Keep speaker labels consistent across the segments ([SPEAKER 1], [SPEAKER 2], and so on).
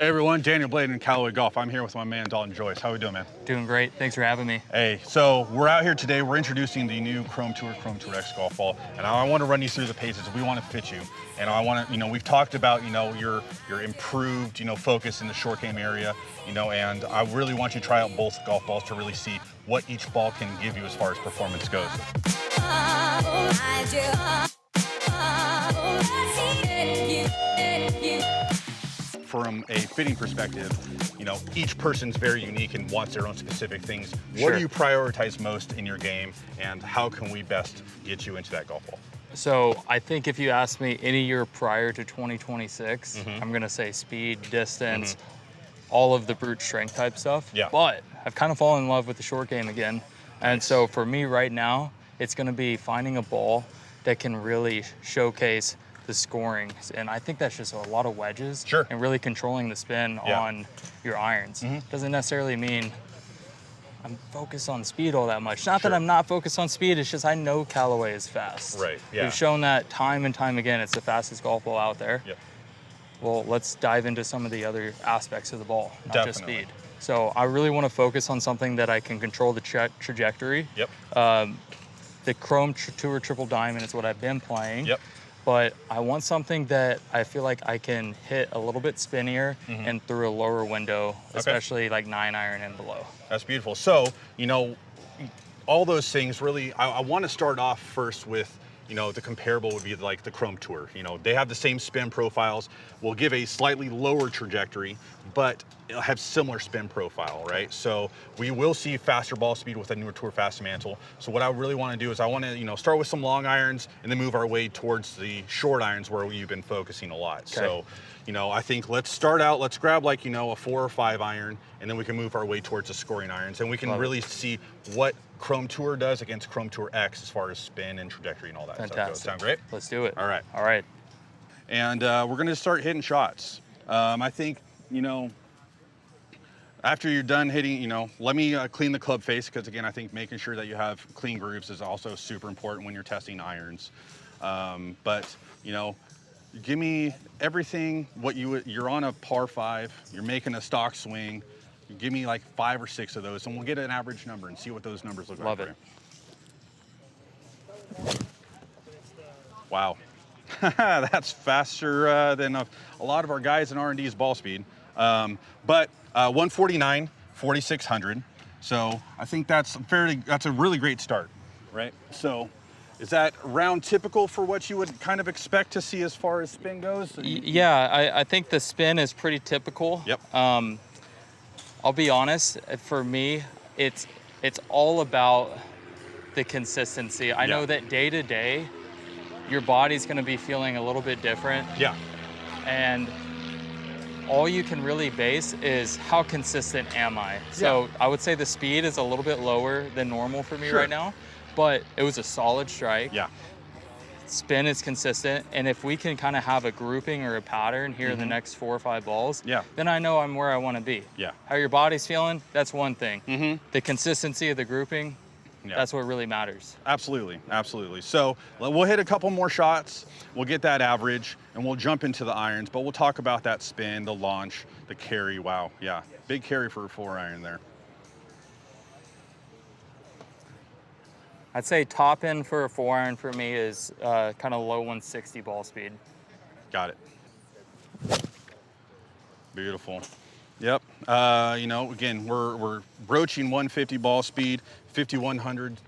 [SPEAKER 1] Hey everyone, Daniel Blade in Callaway Golf. I'm here with my man Dalton Joyce. How we doing, man?
[SPEAKER 2] Doing great. Thanks for having me.
[SPEAKER 1] Hey, so we're out here today. We're introducing the new Chrome Tour X golf ball, and I want to run you through the paces. We want to fit you, and I want to, we've talked about, your improved, focus in the short game area, and I really want you to try out both golf balls to really see what each ball can give you as far as performance goes. From a fitting perspective, each person's very unique and wants their own specific things. What do you prioritize most in your game, and how can we best get you into that golf ball?
[SPEAKER 2] So I think if you asked me any year prior to 2026, I'm gonna say speed, distance, all of the brute strength type stuff.
[SPEAKER 1] Yeah.
[SPEAKER 2] But I've kind of fallen in love with the short game again. And so for me right now, it's gonna be finding a ball that can really showcase the scoring. And I think that's just a lot of wedges and really controlling the spin on your irons. Doesn't necessarily mean I'm focused on speed all that much. Not that I'm not focused on speed, it's just I know Callaway is fast.
[SPEAKER 1] Right, yeah.
[SPEAKER 2] We've shown that time and time again. It's the fastest golf ball out there.
[SPEAKER 1] Yep.
[SPEAKER 2] Well, let's dive into some of the other aspects of the ball, not just speed. So I really want to focus on something that I can control the trajectory.
[SPEAKER 1] Yep.
[SPEAKER 2] The Chrome Tour Triple Diamond is what I've been playing.
[SPEAKER 1] Yep.
[SPEAKER 2] But I want something that I feel like I can hit a little bit spinnier and through a lower window, especially like 9-iron and below.
[SPEAKER 1] That's beautiful. So, all those things really, I want to start off first with, the comparable would be like the Chrome Tour. They have the same spin profiles, will give a slightly lower trajectory, but it'll have similar spin profile, right? So we will see faster ball speed with a newer Tour Fast Mantle. So what I really want to do is I want to, start with some long irons and then move our way towards the short irons where you've been focusing a lot. So, I think let's start out, let's grab like, a 4 or 5 iron, and then we can move our way towards the scoring irons. And we can really see what Chrome Tour does against Chrome Tour X as far as spin and trajectory and all that stuff goes. Sound great?
[SPEAKER 2] Let's do it.
[SPEAKER 1] All right.
[SPEAKER 2] All right.
[SPEAKER 1] And we're going to start hitting shots. I think, after you're done hitting, let me clean the club face, because again, I think making sure that you have clean grooves is also super important when you're testing irons. But give me everything, you're on a par 5, you're making a stock swing, give me like 5 or 6 of those, and we'll get an average number and see what those numbers look like.
[SPEAKER 2] Love it.
[SPEAKER 1] Wow. That's faster than a lot of our guys in R&D's ball speed. But 149, 4,600. So I think that's a really great start, right? So is that round typical for what you would kind of expect to see as far as spin goes?
[SPEAKER 2] Yeah, I think the spin is pretty typical.
[SPEAKER 1] Yep.
[SPEAKER 2] I'll be honest, for me, it's all about the consistency. I know that day to day, your body's gonna be feeling a little bit different.
[SPEAKER 1] Yeah.
[SPEAKER 2] And all you can really base is how consistent am I? So I would say the speed is a little bit lower than normal for me right now, but it was a solid strike.
[SPEAKER 1] Yeah.
[SPEAKER 2] Spin is consistent, and if we can kind of have a grouping or a pattern here in the next 4 or 5 balls, then I know I'm where I want to be.
[SPEAKER 1] Yeah.
[SPEAKER 2] How your body's feeling, that's one thing. The consistency of the grouping, that's what really matters.
[SPEAKER 1] Absolutely, absolutely. So we'll hit a couple more shots, we'll get that average, and we'll jump into the irons, but we'll talk about that spin, the launch, the carry. Wow, yeah, big carry for a 4-iron there.
[SPEAKER 2] I'd say top end for a 4-iron for me is kind of low 160 ball speed.
[SPEAKER 1] Got it. Beautiful. Yep. Again, we're broaching 150 ball speed, 5,100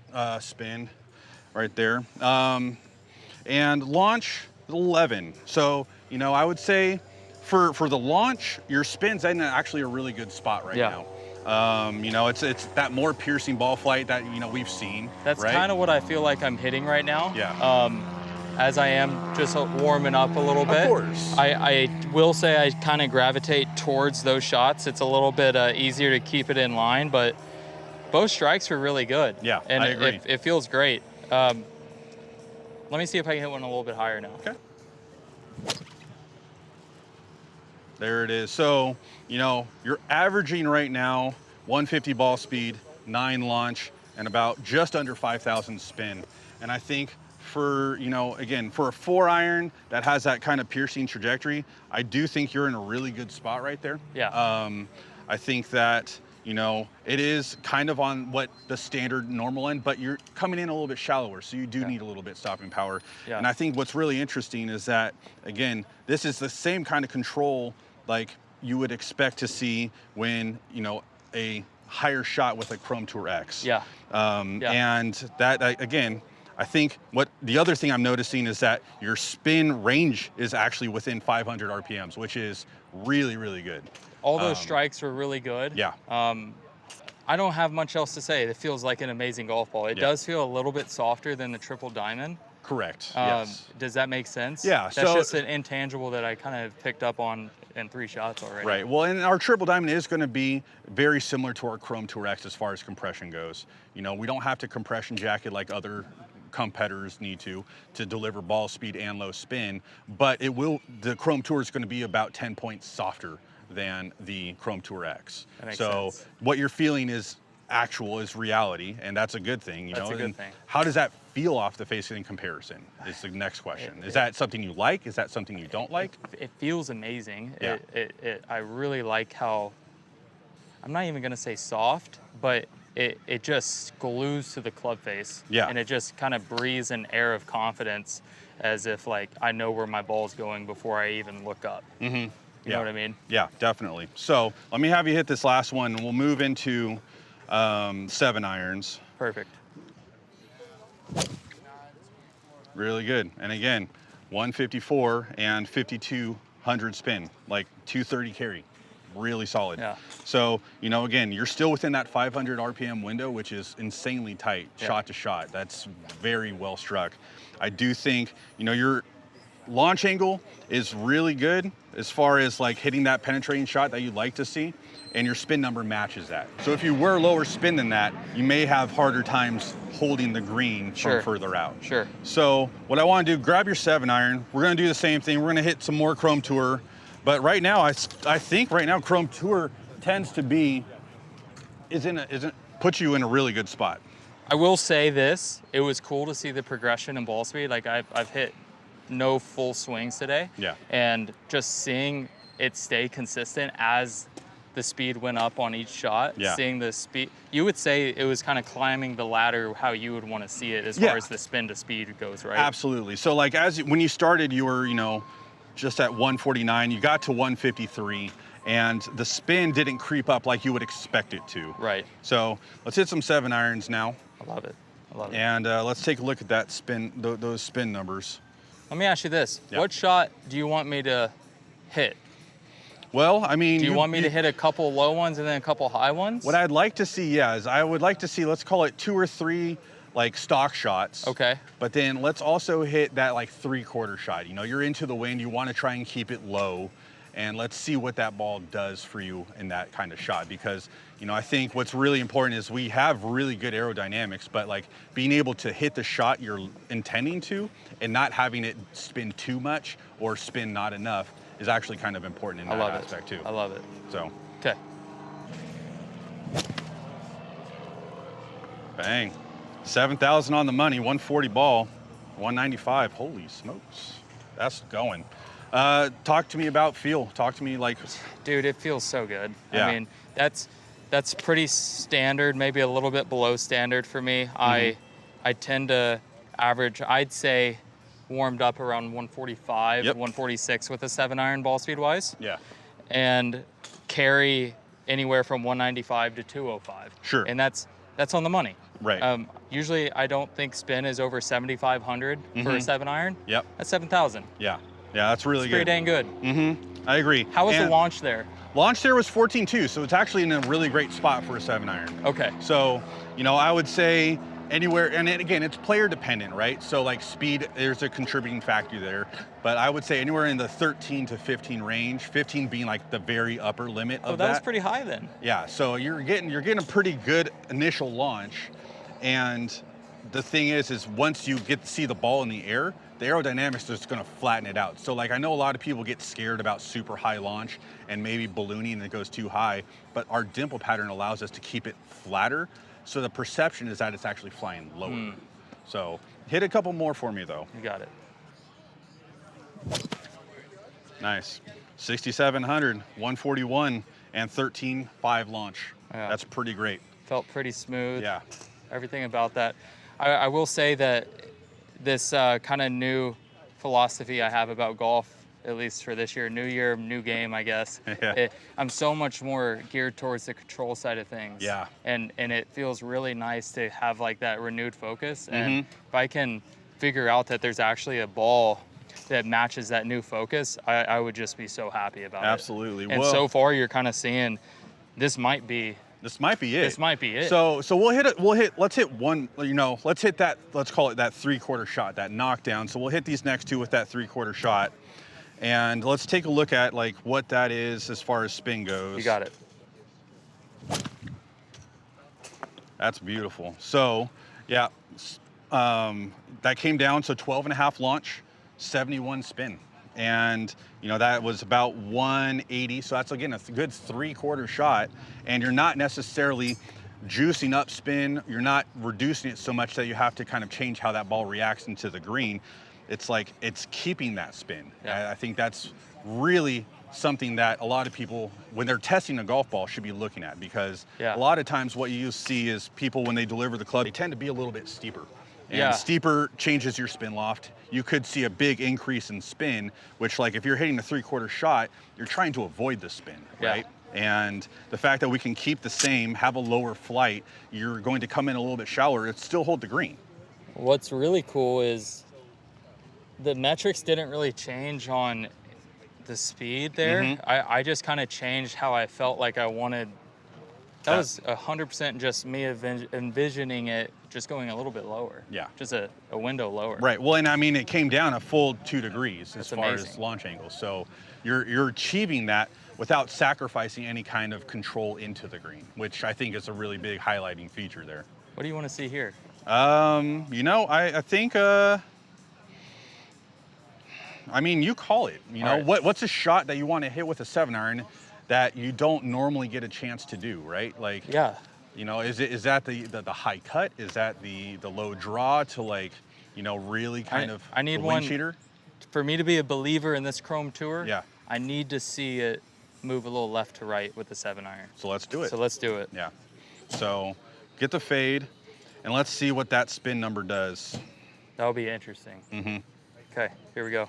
[SPEAKER 1] spin right there. And launch 11. So, I would say for the launch, your spin's in actually a really good spot right now. It's that more piercing ball flight that, we've seen.
[SPEAKER 2] That's kind of what I feel like I'm hitting right now.
[SPEAKER 1] Yeah.
[SPEAKER 2] As I am just warming up a little bit.
[SPEAKER 1] Of course.
[SPEAKER 2] I will say I kind of gravitate towards those shots. It's a little bit easier to keep it in line, but both strikes were really good.
[SPEAKER 1] Yeah,
[SPEAKER 2] and
[SPEAKER 1] I agree.
[SPEAKER 2] It feels great. Let me see if I can hit one a little bit higher now.
[SPEAKER 1] Okay. There it is. So, you're averaging right now 150 ball speed, 9 launch, and about just under 5,000 spin. And I think for, you know, again, for a 4-iron that has that kind of piercing trajectory, I do think you're in a really good spot right there.
[SPEAKER 2] Yeah.
[SPEAKER 1] I think that, you know, it is kind of on what the standard normal end, but you're coming in a little bit shallower, so you do need a little bit stopping power.
[SPEAKER 2] Yeah.
[SPEAKER 1] And I think what's really interesting is that, again, this is the same kind of control like you would expect to see when, you know, a higher shot with a Chrome Tour X.
[SPEAKER 2] Yeah.
[SPEAKER 1] And that, again, I think what the other thing I'm noticing is that your spin range is actually within 500 RPMs, which is really, really good.
[SPEAKER 2] All those strikes were really good.
[SPEAKER 1] Yeah.
[SPEAKER 2] I don't have much else to say. It feels like an amazing golf ball. It does feel a little bit softer than the Triple Diamond.
[SPEAKER 1] Correct. Yes.
[SPEAKER 2] Does that make sense?
[SPEAKER 1] Yeah.
[SPEAKER 2] That's just an intangible that I kind of picked up on in 3 shots already.
[SPEAKER 1] Right. Well, and our Triple Diamond is going to be very similar to our Chrome Tour X as far as compression goes. You know, we don't have to compression jacket like other competitors need to deliver ball speed and low spin, but the Chrome Tour is going to be about 10 points softer than the Chrome Tour X.
[SPEAKER 2] That makes
[SPEAKER 1] so
[SPEAKER 2] sense.
[SPEAKER 1] what you're feeling is reality, and that's a good thing. You
[SPEAKER 2] That's
[SPEAKER 1] know?
[SPEAKER 2] a good
[SPEAKER 1] And
[SPEAKER 2] thing.
[SPEAKER 1] how does that feel off the face in comparison is the next question. Is that something you like? Is that something you don't like?
[SPEAKER 2] It feels amazing.
[SPEAKER 1] Yeah.
[SPEAKER 2] I really like how, I'm not even going to say soft, but it just glues to the club face.
[SPEAKER 1] Yeah.
[SPEAKER 2] And it just kind of breathes an air of confidence, as if like I know where my ball's going before I even look up.
[SPEAKER 1] Mm-hmm.
[SPEAKER 2] You know what I mean?
[SPEAKER 1] Yeah, definitely. So let me have you hit this last one, and we'll move into 7-irons.
[SPEAKER 2] Perfect.
[SPEAKER 1] Really good. And again, 154 and 5200 spin, like 230 carry. Really solid.
[SPEAKER 2] Yeah.
[SPEAKER 1] So, you know, again, you're still within that 500 RPM window, which is insanely tight, shot to shot. That's very well struck. I do think, you know, your launch angle is really good as far as like hitting that penetrating shot that you'd like to see, and your spin number matches that. So if you were lower spin than that, you may have harder times holding the green from further out.
[SPEAKER 2] Sure.
[SPEAKER 1] So what I want to do, grab your 7-iron. We're going to do the same thing. We're going to hit some more Chrome Tour. But right now, I think right now Chrome Tour tends to be, puts you in a really good spot.
[SPEAKER 2] I will say this, it was cool to see the progression in ball speed. Like I've hit no full swings today.
[SPEAKER 1] Yeah.
[SPEAKER 2] And just seeing it stay consistent as the speed went up on each shot, seeing the speed, you would say it was kind of climbing the ladder how you would want to see it as far as the spin to speed goes, right?
[SPEAKER 1] Absolutely. So like when you started, you were, you know, just at 149, you got to 153, and the spin didn't creep up like you would expect it to.
[SPEAKER 2] Right.
[SPEAKER 1] So let's hit some 7-irons now.
[SPEAKER 2] I love it. I love it.
[SPEAKER 1] And let's take a look at that spin, those spin numbers.
[SPEAKER 2] Let me ask you this.
[SPEAKER 1] Yeah.
[SPEAKER 2] What shot do you want me to hit?
[SPEAKER 1] Well, I mean,
[SPEAKER 2] Do you want me to hit a couple low ones and then a couple high ones?
[SPEAKER 1] What I'd like to see, is I would like to see, let's call it 2 or 3 like stock shots.
[SPEAKER 2] Okay.
[SPEAKER 1] But then let's also hit that like 3/4 shot. You know, you're into the wind, you want to try and keep it low, and let's see what that ball does for you in that kind of shot. Because, you know, I think what's really important is we have really good aerodynamics, but like being able to hit the shot you're intending to and not having it spin too much or spin not enough is actually kind of important in that aspect too.
[SPEAKER 2] I love it.
[SPEAKER 1] So.
[SPEAKER 2] Okay.
[SPEAKER 1] Bang. 7,000 on the money, 140 ball, 195. Holy smokes. That's going. Talk to me about feel. Talk to me like.
[SPEAKER 2] Dude, it feels so good.
[SPEAKER 1] Yeah.
[SPEAKER 2] I mean, that's pretty standard, maybe a little bit below standard for me. I tend to average, I'd say, warmed up around 145, 146 with a 7-iron ball speed wise.
[SPEAKER 1] Yeah.
[SPEAKER 2] And carry anywhere from 195 to 205.
[SPEAKER 1] Sure.
[SPEAKER 2] And that's on the money.
[SPEAKER 1] Right.
[SPEAKER 2] Usually I don't think spin is over 7,500 for a 7-iron.
[SPEAKER 1] Yep.
[SPEAKER 2] That's 7,000.
[SPEAKER 1] Yeah. Yeah, that's really good.
[SPEAKER 2] Pretty dang good.
[SPEAKER 1] I agree.
[SPEAKER 2] How was the launch there?
[SPEAKER 1] Launch there was 14.2, so it's actually in a really great spot for a 7-iron.
[SPEAKER 2] Okay.
[SPEAKER 1] So, you know, I would say anywhere, and again, it's player dependent, right? So like speed, there's a contributing factor there, but I would say anywhere in the 13 to 15 range, 15 being like the very upper limit of that.
[SPEAKER 2] Oh, that was pretty high then.
[SPEAKER 1] Yeah, so you're getting a pretty good initial launch, and the thing is once you get to see the ball in the air, the aerodynamics is going to flatten it out. So like I know a lot of people get scared about super high launch and maybe ballooning and it goes too high, but our dimple pattern allows us to keep it flatter. So the perception is that it's actually flying lower. So Hit a couple more for me though.
[SPEAKER 2] You got it.
[SPEAKER 1] Nice. 6,700, 141, and 13.5 launch.
[SPEAKER 2] Yeah.
[SPEAKER 1] That's pretty great.
[SPEAKER 2] Felt pretty smooth.
[SPEAKER 1] Yeah.
[SPEAKER 2] Everything about that. I will say that this kind of new philosophy I have about golf, at least for this year, new year, new game, I guess.
[SPEAKER 1] Yeah.
[SPEAKER 2] I'm so much more geared towards the control side of things.
[SPEAKER 1] Yeah.
[SPEAKER 2] And it feels really nice to have like that renewed focus. And
[SPEAKER 1] Mm-hmm.
[SPEAKER 2] if I can figure out that there's actually a ball that matches that new focus, I would just be so happy about
[SPEAKER 1] Absolutely.
[SPEAKER 2] it. And
[SPEAKER 1] Well,
[SPEAKER 2] so far you're kind of seeing this might be it.
[SPEAKER 1] this might be it.
[SPEAKER 2] So
[SPEAKER 1] let's hit one, let's hit that, let's call it that 3/4 shot, that knockdown. So we'll hit these next two with that 3/4 shot. And let's take a look at like what that is as far as spin goes.
[SPEAKER 2] You got it.
[SPEAKER 1] That's beautiful. So yeah, that came down, so 12.5 launch, 71 spin. And that was about 180. So that's again a good 3/4 shot. And you're not necessarily juicing up spin. You're not reducing it so much that you have to kind of change how that ball reacts into the green. It's like it's keeping that spin.
[SPEAKER 2] Yeah.
[SPEAKER 1] I think that's really something that a lot of people, when they're testing a golf ball, should be looking at, because
[SPEAKER 2] Yeah.
[SPEAKER 1] a lot of times what you see is people, when they deliver the club, they tend to be a little bit steeper. And
[SPEAKER 2] Yeah.
[SPEAKER 1] steeper changes your spin loft. You could see a big increase in spin, which like if you're hitting a 3/4 shot, you're trying to avoid the spin,
[SPEAKER 2] Yeah.
[SPEAKER 1] right? And the fact that we can keep the same, have a lower flight, you're going to come in a little bit shallower, it still hold the green.
[SPEAKER 2] What's really cool is the metrics didn't really change on the speed there.
[SPEAKER 1] Mhm.
[SPEAKER 2] I just kind of changed how I felt like I wanted. That
[SPEAKER 1] That-
[SPEAKER 2] was 100% just me envisioning it just going a little bit lower.
[SPEAKER 1] Yeah.
[SPEAKER 2] Just a window lower.
[SPEAKER 1] Right. Well, and I mean, it came down a full 2 degrees as
[SPEAKER 2] That's
[SPEAKER 1] far as
[SPEAKER 2] amazing.
[SPEAKER 1] launch angle. So you're achieving that without sacrificing any kind of control into the green, which I think is a really big highlighting feature there.
[SPEAKER 2] What do you want to see here?
[SPEAKER 1] I think, I mean, you call it.
[SPEAKER 2] All right.
[SPEAKER 1] What's a shot that you want to hit with a 7-iron that you don't normally get a chance to do, right? Like,
[SPEAKER 2] Yeah.
[SPEAKER 1] is that the high cut? Is that the low draw to like, really kind of
[SPEAKER 2] I need
[SPEAKER 1] the wind
[SPEAKER 2] one-
[SPEAKER 1] cheater?
[SPEAKER 2] For me to be a believer in this Chrome Tour,
[SPEAKER 1] Yeah.
[SPEAKER 2] I need to see it move a little left to right with the 7-iron.
[SPEAKER 1] So let's do it.
[SPEAKER 2] So let's do it.
[SPEAKER 1] Yeah. So get the fade, and let's see what that spin number does.
[SPEAKER 2] That'll be interesting.
[SPEAKER 1] Mm-hmm.
[SPEAKER 2] Okay, here we go.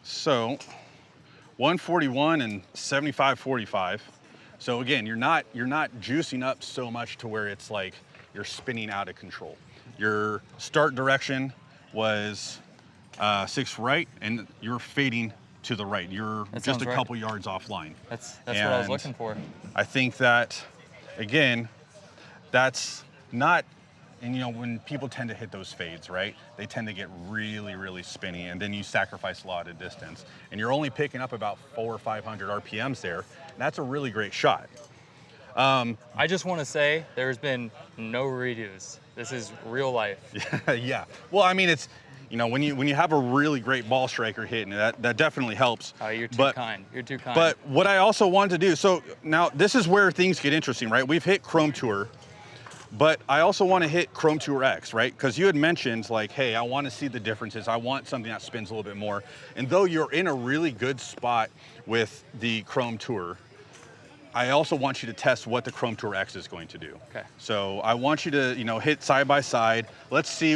[SPEAKER 1] So 141 and 75.45. So again, you're not juicing up so much to where it's like you're spinning out of control. Your start direction was 6 right, and you're fading to the right. You're
[SPEAKER 2] That
[SPEAKER 1] just
[SPEAKER 2] sounds
[SPEAKER 1] a
[SPEAKER 2] right.
[SPEAKER 1] couple yards offline.
[SPEAKER 2] That's what I was
[SPEAKER 1] And
[SPEAKER 2] looking for.
[SPEAKER 1] I think that, again, that's not, and when people tend to hit those fades, right? They tend to get really, really spinny, and then you sacrifice a lot of distance. And you're only picking up about 400 or 500 RPMs there. And that's a really great shot.
[SPEAKER 2] I just want to say there's been no redos. This is real life.
[SPEAKER 1] Yeah. Well, I mean, it's, when you have a really great ball striker hitting it, that definitely helps.
[SPEAKER 2] You're too
[SPEAKER 1] But-
[SPEAKER 2] kind. You're too kind.
[SPEAKER 1] But what I also wanted to do, so now this is where things get interesting, right? We've hit Chrome Tour, but I also want to hit Chrome Tour X, right? Because you had mentioned like, hey, I want to see the differences. I want something that spins a little bit more. And though you're in a really good spot with the Chrome Tour, I also want you to test what the Chrome Tour X is going to do.
[SPEAKER 2] Okay.
[SPEAKER 1] So I want you to, hit side by side. Let's see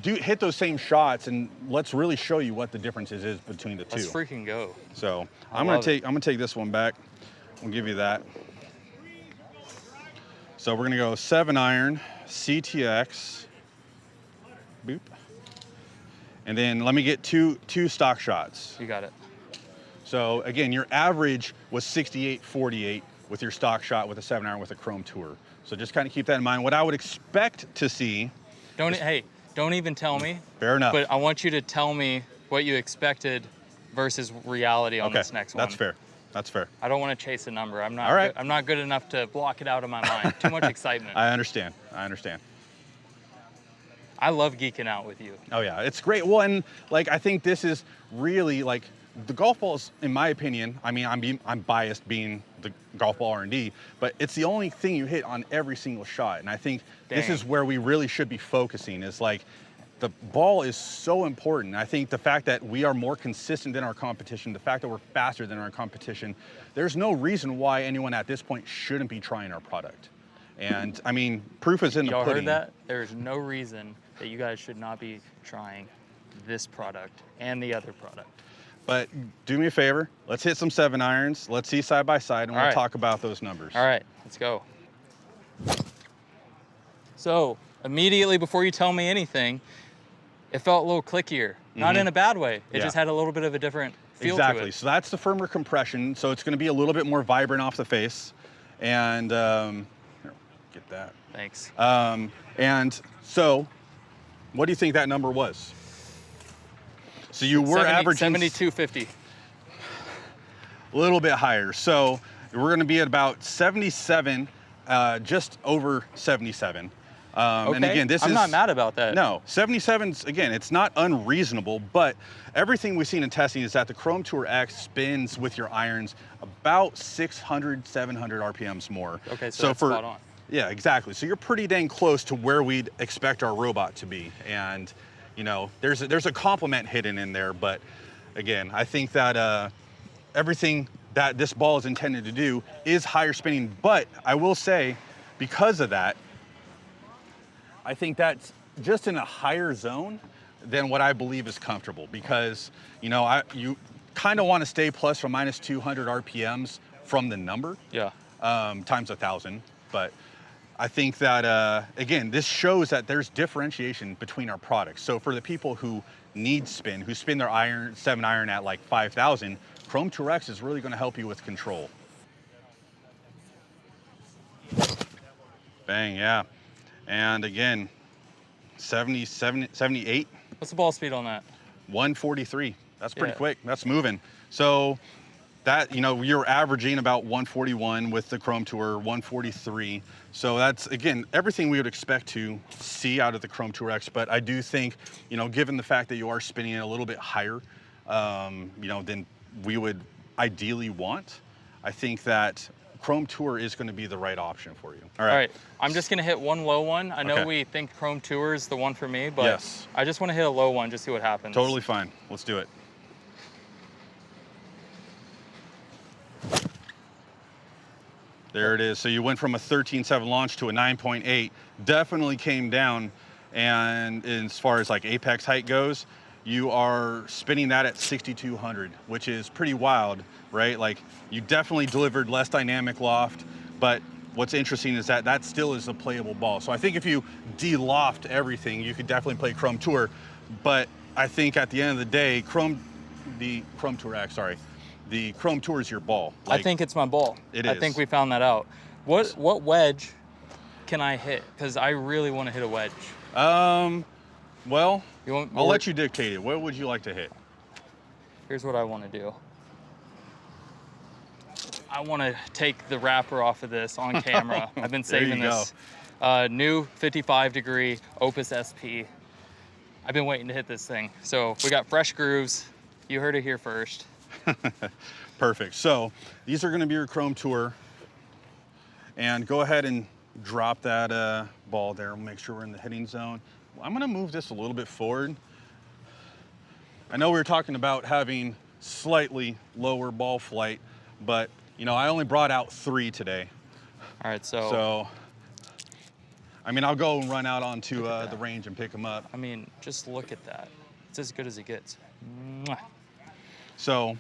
[SPEAKER 1] hit those same shots, and let's really show you what the differences is between the two.
[SPEAKER 2] Let's freaking go.
[SPEAKER 1] So
[SPEAKER 2] I
[SPEAKER 1] I'm gonna
[SPEAKER 2] love it.
[SPEAKER 1] take this one back. I'll give you that. So we're gonna go 7-iron, CTX, boop. And then let me get two stock shots.
[SPEAKER 2] You got it.
[SPEAKER 1] So again, your average was 68.48 with your stock shot with a 7-iron with a Chrome Tour. So just kind of keep that in mind. What I would expect to see,
[SPEAKER 2] Don't even tell me.
[SPEAKER 1] fair enough.
[SPEAKER 2] But I want you to tell me what you expected versus reality on this next one.
[SPEAKER 1] That's fair. That's fair.
[SPEAKER 2] I don't want to chase a number. I'm not.
[SPEAKER 1] All right.
[SPEAKER 2] I'm not good enough to block it out of my mind. Too much excitement.
[SPEAKER 1] I understand.
[SPEAKER 2] I love geeking out with you.
[SPEAKER 1] Oh yeah, it's great. Well, and like I think this is really like the golf balls, in my opinion, I mean, I'm biased being the golf ball R&D, but it's the only thing you hit on every single shot. And I think this is where we really should be focusing, is like, the ball is so important. I think the fact that we are more consistent than our competition, the fact that we're faster than our competition, there's no reason why anyone at this point shouldn't be trying our product. And I mean, proof is in the pudding.
[SPEAKER 2] Y'all heard that? There's no reason that you guys should not be trying this product and the other product.
[SPEAKER 1] But do me a favor, let's hit some 7-irons. Let's see side by side, and we'll talk about those numbers.
[SPEAKER 2] All right, let's go. So immediately before you tell me anything, it felt a little clickier. Not in a bad way. It just had a little bit of a different feel to it.
[SPEAKER 1] Exactly. So that's the firmer compression. So it's going to be a little bit more vibrant off the face. And here, get that.
[SPEAKER 2] Thanks.
[SPEAKER 1] And so, what do you think that number was? So you were averaging
[SPEAKER 2] 72.50.
[SPEAKER 1] A little bit higher. So we're going to be at about 77, just over 77.
[SPEAKER 2] Okay.
[SPEAKER 1] And again,
[SPEAKER 2] I'm not mad about that.
[SPEAKER 1] No, 77's, again, it's not unreasonable, but everything we've seen in testing is that the Chrome Tour X spins with your irons about 600, 700 RPMs more.
[SPEAKER 2] Okay, so that's spot on.
[SPEAKER 1] Yeah, exactly. So you're pretty dang close to where we'd expect our robot to be. And, you know, there's a compliment hidden in there, but again, I think that everything that this ball is intended to do is higher spinning, but I will say, because of that, I think that's just in a higher zone than what I believe is comfortable, because, you know, you kind of want to stay plus or minus 200 RPMs from the number, times 1,000. But I think that, again, this shows that there's differentiation between our products. So for the people who need spin, who spin their 7-iron at like 5,000, Chrome Tour X is really going to help you with control. Bang, yeah. And again, 78.
[SPEAKER 2] What's the ball speed on that?
[SPEAKER 1] 143. That's pretty quick. That's moving. So that, you know, you're averaging about 141 with the Chrome Tour, 143. So that's, again, everything we would expect to see out of the Chrome Tour X. But I do think, you know, given the fact that you are spinning it a little bit higher, you know, than we would ideally want, I think that Chrome Tour is going to be the right option for you. All right.
[SPEAKER 2] I'm just going to hit one low one. I know we think Chrome Tour is the one for me, but I just want to hit a low one, just see what happens.
[SPEAKER 1] Totally fine. Let's do it. There it is. So you went from a 13.7 launch to a 9.8. Definitely came down. And as far as like apex height goes, you are spinning that at 6,200, which is pretty wild, right? Like, you definitely delivered less dynamic loft, but what's interesting is that that still is a playable ball. So I think if you de-loft everything, you could definitely play Chrome Tour, but I think at the end of the day, the Chrome Tour is your ball. Like,
[SPEAKER 2] I think it's my ball.
[SPEAKER 1] It is.
[SPEAKER 2] I think we found that out. What wedge can I hit? Because I really want to hit a wedge.
[SPEAKER 1] Well, I'll let you dictate it. What would you like to hit?
[SPEAKER 2] Here's what I want to do. I want to take the wrapper off of this on camera. I've been saving this. New 55-degree Opus SP. I've been waiting to hit this thing. So we got fresh grooves. You heard it here first.
[SPEAKER 1] Perfect. So these are going to be your Chrome Tour. And go ahead and drop that ball there. We'll make sure we're in the hitting zone. I'm going to move this a little bit forward. I know we were talking about having slightly lower ball flight, but, you know, I only brought out 3 today.
[SPEAKER 2] All right, so
[SPEAKER 1] I mean, I'll go and run out onto the range and pick them up.
[SPEAKER 2] I mean, just look at that. It's as good as it gets. Mwah.
[SPEAKER 1] So,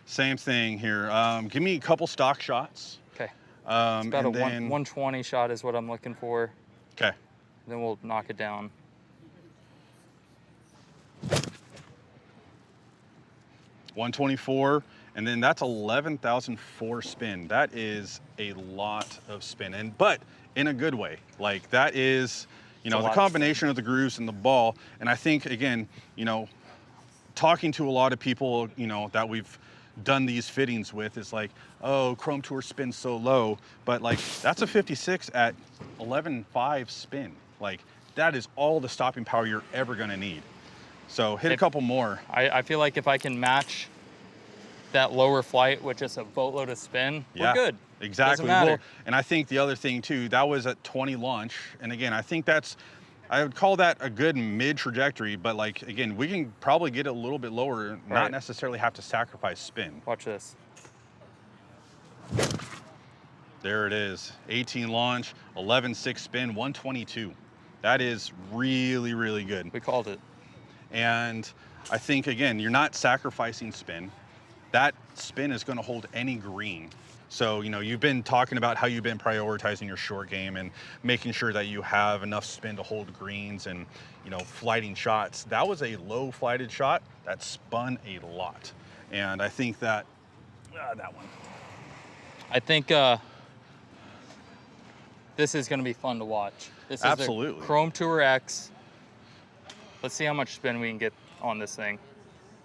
[SPEAKER 1] same thing here. Give me a couple stock shots.
[SPEAKER 2] Okay. It's about a 120 shot is what I'm looking for.
[SPEAKER 1] Okay.
[SPEAKER 2] Then we'll knock it down.
[SPEAKER 1] .124, and then that's 11,004 spin. That is a lot of spin, but in a good way. Like, that is, you know, the combination of the grooves and the ball. And I think, again, you know, talking to a lot of people, you know, that we've done these fittings with, is like, oh, Chrome Tour spins so low, but like, that's a 56 at 11.5 spin. Like, that is all the stopping power you're ever gonna need. So hit a couple more.
[SPEAKER 2] I feel like if I can match that lower flight with just a boatload of spin, we're good.
[SPEAKER 1] Exactly.
[SPEAKER 2] Doesn't matter.
[SPEAKER 1] Well, and I think the other thing too, that was at 20 launch. And again, I think I would call that a good mid trajectory, but like, again, we can probably get it a little bit lower, not necessarily have to sacrifice spin.
[SPEAKER 2] Watch this.
[SPEAKER 1] There it is, 18 launch, 11.6 spin, 122. That is really, really good.
[SPEAKER 2] We called it.
[SPEAKER 1] And I think, again, you're not sacrificing spin. That spin is gonna hold any green. So, you know, you've been talking about how you've been prioritizing your short game and making sure that you have enough spin to hold greens and, you know, flighting shots. That was a low flighted shot that spun a lot. And I think that, that one.
[SPEAKER 2] I think this is gonna be fun to watch. This is
[SPEAKER 1] Absolutely.
[SPEAKER 2] the Chrome Tour X. Let's see how much spin we can get on this thing.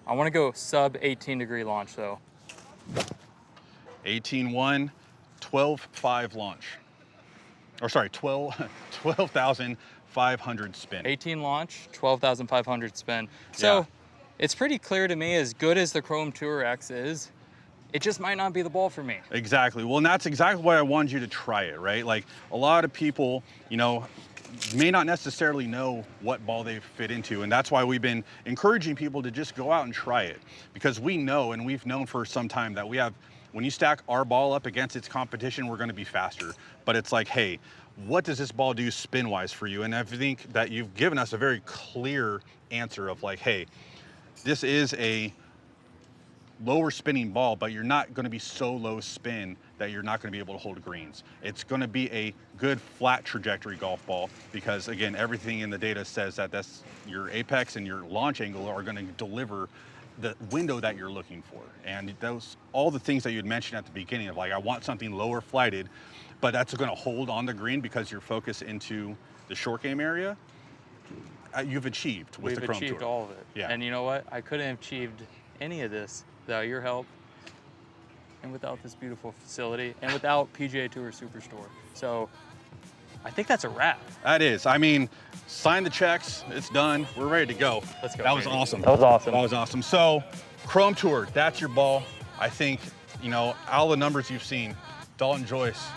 [SPEAKER 2] I wanna go sub 18-degree launch though.
[SPEAKER 1] 18.1, 12.5 launch. Or sorry, 12,500 spin.
[SPEAKER 2] 18 launch, 12,500 spin. So it's pretty clear to me, as good as the Chrome Tour X is, it just might not be the ball for me.
[SPEAKER 1] Exactly. Well, and that's exactly why I wanted you to try it, right? Like a lot of people, you know, may not necessarily know what ball they fit into. And that's why we've been encouraging people to just go out and try it, because we know, and we've known for some time, that we have, when you stack our ball up against its competition, we're going to be faster. But it's like, hey, what does this ball do spin wise for you? And I think that you've given us a very clear answer of like, hey, this is a lower spinning ball, but you're not going to be so low spin that you're not going to be able to hold greens. It's going to be a good flat trajectory golf ball, because again, everything in the data says that that's your apex and your launch angle are going to deliver the window that you're looking for. And those, all the things that you had mentioned at the beginning of like, I want something lower flighted, but that's going to hold on the green because you're focused into the short game area, you've achieved with the Chrome Tour.
[SPEAKER 2] We've achieved all of it.
[SPEAKER 1] Yeah.
[SPEAKER 2] And you know what? I couldn't have achieved any of this without your help, and without this beautiful facility, and without PGA Tour Superstore. So I think that's a wrap.
[SPEAKER 1] That is. I mean, sign the checks. It's done. We're ready to go.
[SPEAKER 2] Let's go.
[SPEAKER 1] That was awesome.
[SPEAKER 2] That was awesome.
[SPEAKER 1] That was awesome. So, Chrome Tour, that's your ball. I think, you know, all the numbers you've seen, Dalton, Joyce,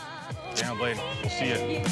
[SPEAKER 1] Dan Blade, we'll see you.